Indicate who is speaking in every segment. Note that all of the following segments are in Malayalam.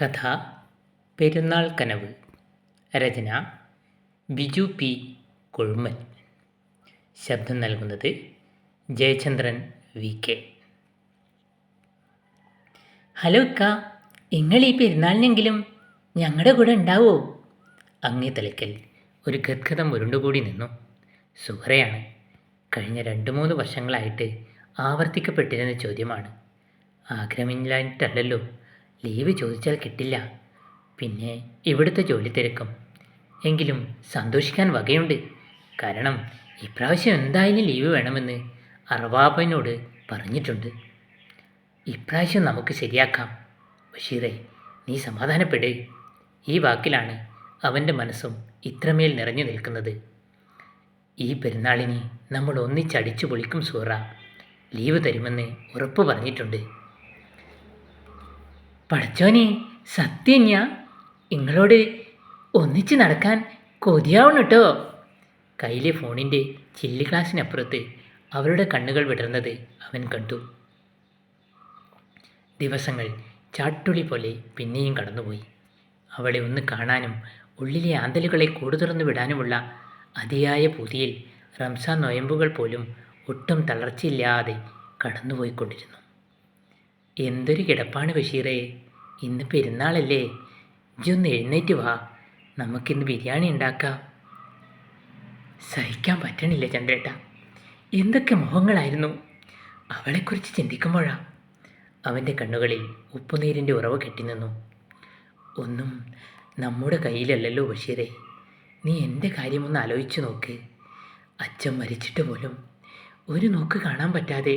Speaker 1: കഥ പെരുന്നാൾ കനവ്. രചന ബിജു പി കൊഴുമ്മൽ. ശബ്ദം നൽകുന്നത് ജയചന്ദ്രൻ വി കെ. ഹലോ അക്ക, നിങ്ങൾ ഈ പെരുന്നാളിനെങ്കിലും ഞങ്ങളുടെ കൂടെ ഉണ്ടാവോ? അങ്ങേ തലയ്ക്കൽ ഒരു ഗദ്ഗതം ഉരുണ്ടുകൂടി നിന്നു. സുഹറയാണ്. കഴിഞ്ഞ 2-3 വർഷങ്ങളായിട്ട് ആവർത്തിക്കപ്പെട്ടിരുന്ന ചോദ്യമാണ്. ആഗ്രഹമില്ലാഞ്ഞിട്ടല്ലല്ലോ, ലീവ് ചോദിച്ചാൽ കിട്ടില്ല, പിന്നെ ഇവിടുത്തെ ജോലി തിരക്കും. എങ്കിലും സന്തോഷിക്കാൻ വകയുണ്ട്. കാരണം ഇപ്രാവശ്യം എന്തായാലും ലീവ് വേണമെന്ന് അറവാപ്പനോട് പറഞ്ഞിട്ടുണ്ട്. ഇപ്രാവശ്യം നമുക്ക് ശരിയാക്കാം ബഷീറേ, നീ സമാധാനപ്പെട്. ഈ വാക്കിലാണ് അവൻ്റെ മനസ്സും ഇത്രമേൽ നിറഞ്ഞു നിൽക്കുന്നത്. ഈ പെരുന്നാളിന് നമ്മൾ ഒന്നിച്ചടിച്ചു പൊളിക്കും സൂറ. ലീവ് തരുമെന്ന് ഉറപ്പ് പറഞ്ഞിട്ടുണ്ട്. പടച്ചോനെ, സത്യം ഞാൻ നിങ്ങളോട് ഒന്നിച്ച് നടക്കാൻ കൊതിയാവണം കേട്ടോ. കയ്യിലെ ഫോണിൻ്റെ ചില്ലി ഗ്ലാസിനപ്പുറത്ത് അവരുടെ കണ്ണുകൾ വിടർന്നത് അവൻ കണ്ടു. ദിവസങ്ങൾ ചാട്ടുളി പോലെ പിന്നെയും കടന്നുപോയി. അവളെ ഒന്ന് കാണാനും ഉള്ളിലെ ആന്തലുകളെ കൂടുതുറന്നു വിടാനുമുള്ള അതിയായ പൂതിയിൽ റംസാൻ നൊയമ്പുകൾ പോലും ഒട്ടും തളർച്ചയില്ലാതെ കടന്നുപോയിക്കൊണ്ടിരുന്നു. എന്തൊരു കിടപ്പാണ് ബഷീറേ, ഇന്ന് പെരുന്നാളല്ലേ, ഇജൊന്ന് എഴുന്നേറ്റ് വാ, നമുക്കിന്ന് ബിരിയാണി ഉണ്ടാക്കാം. സഹിക്കാൻ പറ്റണില്ല ചന്ദ്രേട്ട, എന്തൊക്കെ മോഹങ്ങളായിരുന്നു. അവളെക്കുറിച്ച് ചിന്തിക്കുമ്പോഴാ അവൻ്റെ കണ്ണുകളിൽ ഉപ്പുനീരിൻ്റെ ഉറവ് കെട്ടിനിന്നു. ഒന്നും നമ്മുടെ കയ്യിലല്ലല്ലോ ബഷീറേ, നീ എൻ്റെ കാര്യമൊന്ന് ആലോചിച്ചു നോക്ക്. അച്ഛൻ മരിച്ചിട്ട് പോലും ഒരു നോക്ക് കാണാൻ പറ്റാതെ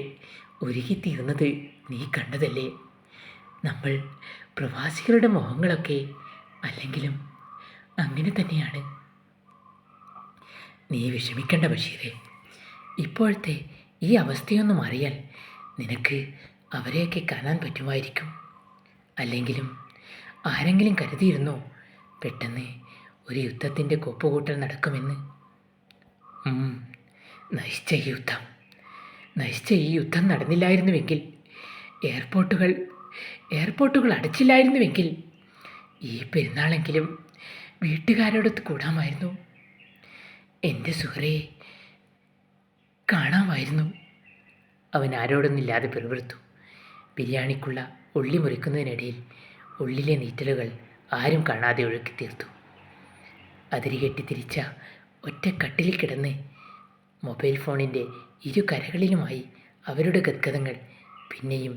Speaker 1: ഒരുക്കിത്തീർന്നത് നീ കണ്ടതല്ലേ. നമ്മൾ പ്രവാസികളുടെ മോഹങ്ങളൊക്കെ അല്ലെങ്കിലും അങ്ങനെ തന്നെയാണ്. നീ വിഷമിക്കണ്ട ബഷീറേ, ഇപ്പോഴത്തെ ഈ അവസ്ഥയൊന്നും അറിയാൻ നിനക്ക് അവരെയൊക്കെ കാണാൻ പറ്റുമായിരിക്കും. അല്ലെങ്കിലും ആരെങ്കിലും കരുതിയിരുന്നോ പെട്ടെന്ന് ഒരു യുദ്ധത്തിൻ്റെ കോപ്പുകൂട്ടൽ നടക്കുമെന്ന്? നശിച്ച ഈ യുദ്ധം നടന്നില്ലായിരുന്നുവെങ്കിൽ, എയർപോർട്ടുകൾ അടച്ചില്ലായിരുന്നുവെങ്കിൽ ഈ പെരുന്നാളെങ്കിലും വീട്ടുകാരോടൊത്ത് കൂടാമായിരുന്നു. എൻ്റെ സുഹറയെ കാണാമായിരുന്നു. അവൻ ആരോടൊന്നില്ലാതെ പിറുപിറുത്തു. ബിരിയാണിക്കുള്ള ഉള്ളി മുറിക്കുന്നതിനിടയിൽ ഉള്ളിലെ നീറ്റലുകൾ ആരും കാണാതെ ഒഴുക്കി തീർത്തു. അതിരുകെട്ടി തിരിച്ച ഒറ്റ കട്ടിലിൽ കിടന്ന് മൊബൈൽ ഫോണിൻ്റെ ഇരു കരകളിലുമായി അവരുടെ ഗദ്ഗതങ്ങൾ പിന്നെയും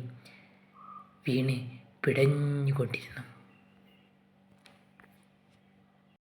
Speaker 1: വീണ് പിടഞ്ഞുകൊണ്ടിരുന്നു.